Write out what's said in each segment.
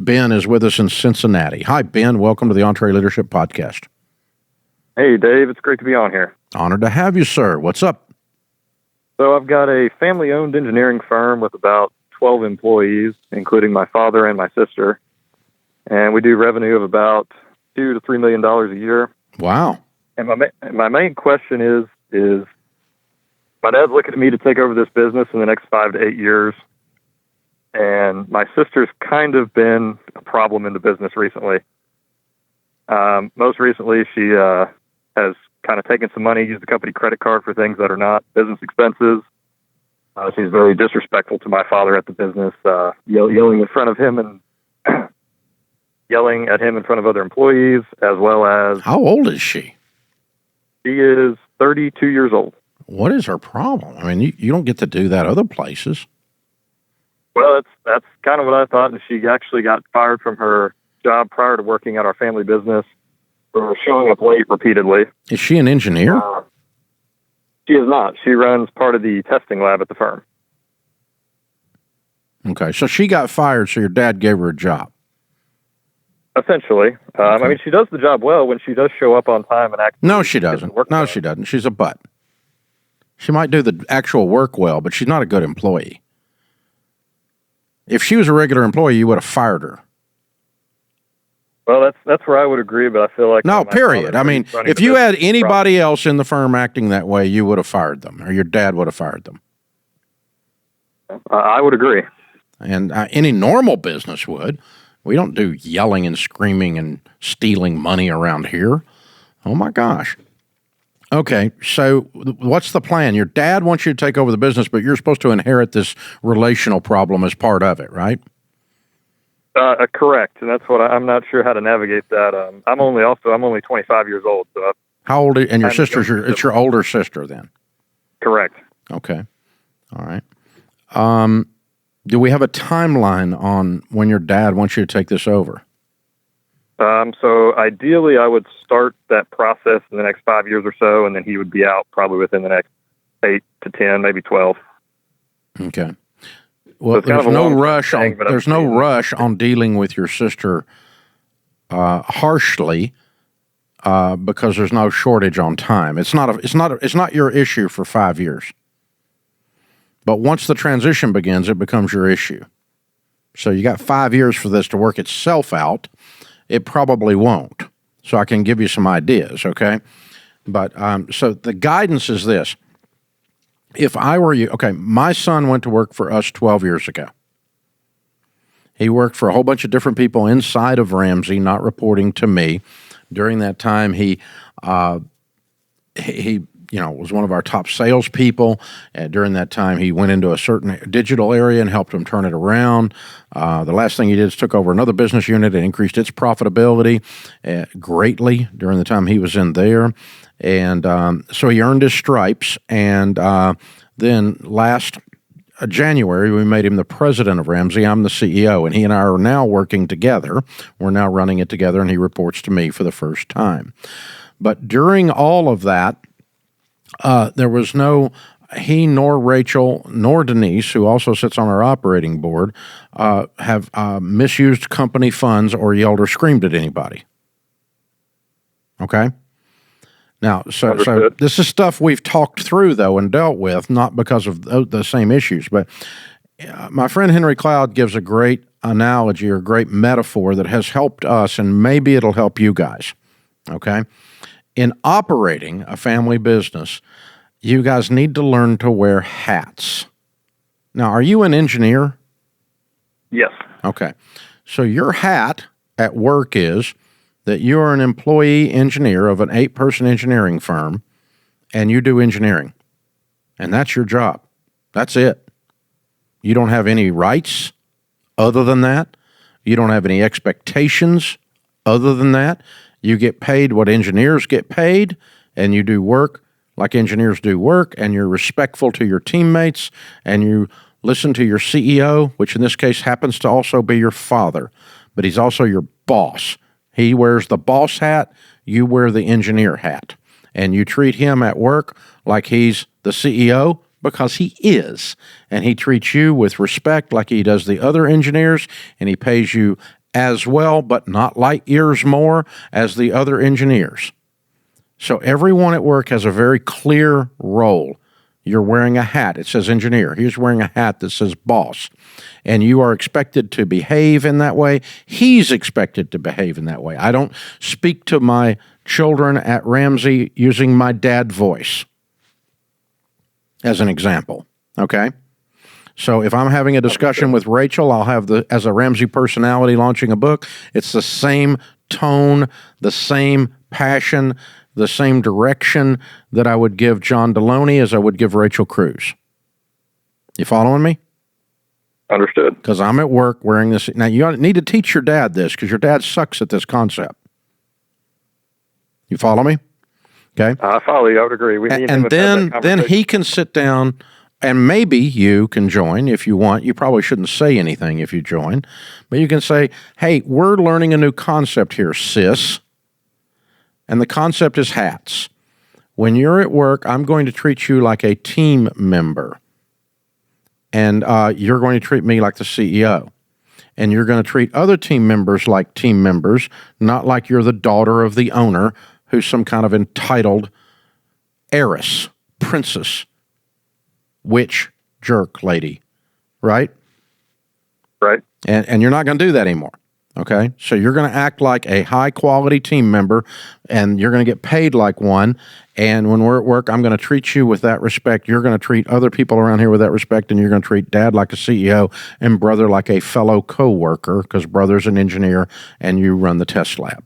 Ben is with us in Cincinnati. Hi, Ben. Welcome to the EntreLeadership Podcast. Hey, Dave. It's great to be on here. Honored to have you, sir. What's up? So I've got a family-owned engineering firm with about 12 employees, including my father and my sister. And we do revenue of about $2 to $3 million a year. Wow. And my main question is my dad's looking at me to take over this business in the next 5 to 8 years. And my sister's kind of been a problem in the business recently. Most recently, she has kind of taken some money, used the company credit card for things that are not business expenses. She's very disrespectful to my father at the business, yelling in front of him and yelling at him in front of other employees, as well as... How old is she? She is 32 years old. What is her problem? I mean, you don't get to do that other places. Well, that's kind of what I thought, and she actually got fired from her job prior to working at our family business for showing up late repeatedly. Is she an engineer? She is not. She runs part of the testing lab at the firm. Okay, so she got fired, so your dad gave her a job. Essentially. Okay. I mean, she does the job well when she does show up on time and actually... No, she doesn't. No, she doesn't. She's a butt. She might do the actual work well, but she's not a good employee. If she was a regular employee, you would have fired her. Well, that's where I would agree, but I feel like... No, period. I mean, if you had anybody else in the firm acting that way, you would have fired them, or your dad would have fired them. I would agree. And any normal business would. We don't do yelling and screaming and stealing money around here. Oh, my gosh. Okay, so what's the plan? Your dad wants you to take over the business, but you're supposed to inherit this relational problem as part of it, right? Correct, and that's what I'm not sure how to navigate that. I'm only 25 years old. So how old? And your sister's it's your older sister then? Correct. Okay, all right. Do we have a timeline on when your dad wants you to take this over? So ideally, I would start that process in the next 5 years or so, and then he would be out probably within the next 8 to 10, maybe 12. Okay. Well, so there's no rush on on dealing with your sister harshly because there's no shortage on time. It's not your issue for 5 years. But once the transition begins, it becomes your issue. So you got 5 years for this to work itself out. It probably won't. So I can give you some ideas, okay? But so the guidance is this. If I were you, okay, my son went to work for us 12 years ago. He worked for a whole bunch of different people inside of Ramsey, not reporting to me. During that time, he was one of our top salespeople. During that time, he went into a certain digital area and helped them turn it around. The last thing he did is took over another business unit and increased its profitability greatly during the time he was in there. And so he earned his stripes. And then last January, we made him the president of Ramsey. I'm the CEO, and he and I are now working together. We're now running it together, and he reports to me for the first time. But during all of that, there was he nor Rachel nor Denise, who also sits on our operating board, have misused company funds or yelled or screamed at anybody. Okay? Now, so this is stuff we've talked through, though, and dealt with, not because of the same issues. But my friend Henry Cloud gives a great analogy or great metaphor that has helped us, and maybe it'll help you guys. Okay? In operating a family business, you guys need to learn to wear hats. Now, are you an engineer? Yes. Okay. So your hat at work is that you are an employee engineer of an 8-person engineering firm, and you do engineering. And that's your job. That's it. You don't have any rights other than that. You don't have any expectations other than that. You get paid what engineers get paid, and you do work like engineers do work, and you're respectful to your teammates, and you listen to your CEO, which in this case happens to also be your father, but he's also your boss. He wears the boss hat, you wear the engineer hat, and you treat him at work like he's the CEO because he is, and he treats you with respect like he does the other engineers, and he pays you as well, but not light years more as the other engineers. So everyone at work has a very clear role. You're wearing a hat. It says engineer. He's wearing a hat that says boss. And you are expected to behave in that way. He's expected to behave in that way. I don't speak to my children at Ramsey using my dad voice as an example, okay? So if I'm having a discussion with Rachel, I'll have as a Ramsey personality launching a book, it's the same tone, the same passion, the same direction that I would give John Deloney as I would give Rachel Cruz. You following me? Understood. Because I'm at work wearing this. Now, you need to teach your dad this because your dad sucks at this concept. You follow me? Okay. I follow you. I would agree. And then he can sit down, and maybe you can join if you want. You probably shouldn't say anything if you join, but you can say, hey, we're learning a new concept here, sis. And the concept is hats. When you're at work, I'm going to treat you like a team member. And you're going to treat me like the CEO. And you're going to treat other team members like team members, not like you're the daughter of the owner who's some kind of entitled heiress, princess, witch, jerk lady, right? Right. And you're not going to do that anymore. Okay, so you're going to act like a high-quality team member, and you're going to get paid like one. And when we're at work, I'm going to treat you with that respect. You're going to treat other people around here with that respect, and you're going to treat Dad like a CEO and Brother like a fellow co-worker, because Brother's an engineer, and you run the test lab.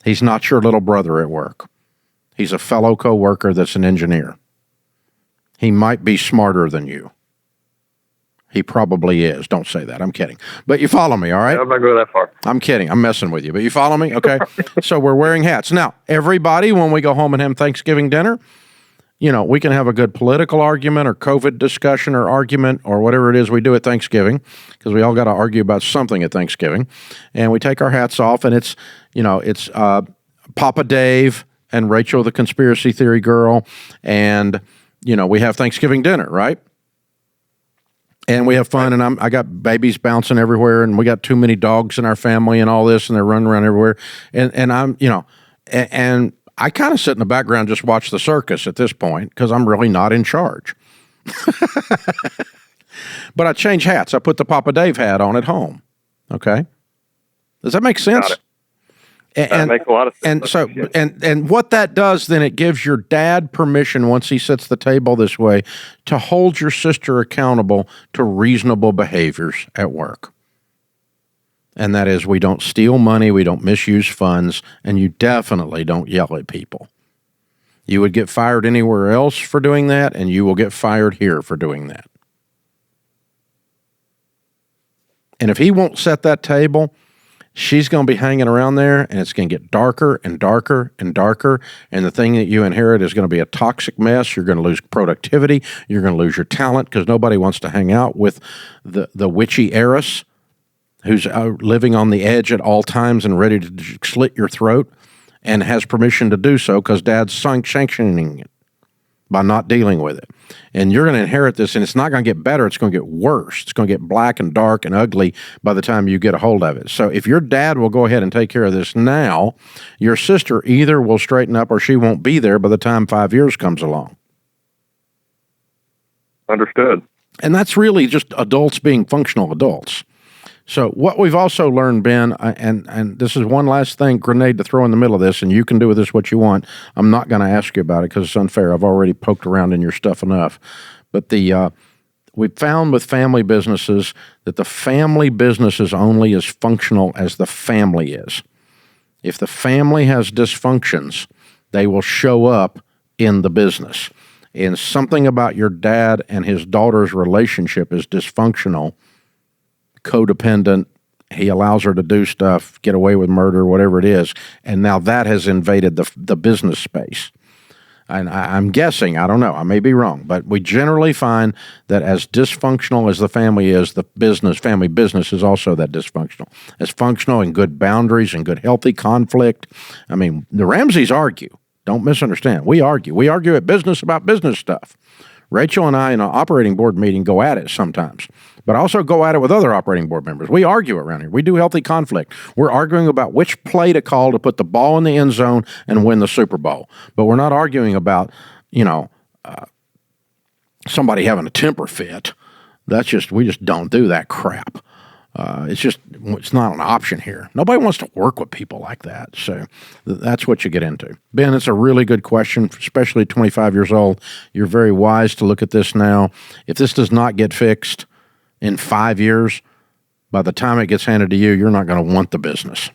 He's not your little brother at work. He's a fellow co-worker that's an engineer. He might be smarter than you. He probably is. Don't say that. I'm kidding. But you follow me, all right? I'm not going that far. I'm kidding. I'm messing with you. But you follow me? Okay. So we're wearing hats. Now, everybody, when we go home and have Thanksgiving dinner, we can have a good political argument or COVID discussion or argument or whatever it is we do at Thanksgiving, because we all got to argue about something at Thanksgiving. And we take our hats off, and it's Papa Dave and Rachel, the conspiracy theory girl, and, we have Thanksgiving dinner, right? And we have fun, and I got babies bouncing everywhere, and we got too many dogs in our family and all this, and they're running around everywhere. And I'm, and I kind of sit in the background, just watch the circus at this point, because I'm really not in charge. But I change hats. I put the Papa Dave hat on at home. Okay? Does that make sense? Got it. That makes a lot of sense. And so, and what that does, then it gives your dad permission, once he sets the table this way, to hold your sister accountable to reasonable behaviors at work. And that is, we don't steal money, we don't misuse funds, and you definitely don't yell at people. You would get fired anywhere else for doing that, and you will get fired here for doing that. And if he won't set that table, she's going to be hanging around there, and it's going to get darker and darker and darker, and the thing that you inherit is going to be a toxic mess. You're going to lose productivity. You're going to lose your talent, because nobody wants to hang out with the witchy heiress who's living on the edge at all times and ready to slit your throat, and has permission to do so because Dad's sanctioning it by not dealing with it. And you're going to inherit this, and it's not going to get better. It's going to get worse. It's going to get black and dark and ugly by the time you get a hold of it. So if your dad will go ahead and take care of this now, your sister either will straighten up or she won't be there by the time 5 years comes along. Understood. And that's really just adults being functional adults. So what we've also learned, Ben, and this is one last thing, grenade to throw in the middle of this, and you can do with this what you want. I'm not going to ask you about it because it's unfair. I've already poked around in your stuff enough. But we found with family businesses that the family business is only as functional as the family is. If the family has dysfunctions, they will show up in the business. And something about your dad and his daughter's relationship is dysfunctional, codependent. He allows her to do stuff, get away with murder, whatever it is. And now that has invaded the business space. And I'm guessing, I don't know, I may be wrong, but we generally find that as dysfunctional as the family is, the family business is also that dysfunctional. As functional and good boundaries and good healthy conflict. I mean, the Ramseys argue. Don't misunderstand. We argue. We argue at business about business stuff, Rachel and I in an operating board meeting go at it sometimes, but I also go at it with other operating board members. We argue around here. We do healthy conflict. We're arguing about which play to call to put the ball in the end zone and win the Super Bowl. But we're not arguing about, somebody having a temper fit. We just don't do that crap. It's not an option here. Nobody wants to work with people like that. So that's what you get into. Ben, it's a really good question, especially 25 years old. You're very wise to look at this now. If this does not get fixed in 5 years, by the time it gets handed to you, you're not going to want the business.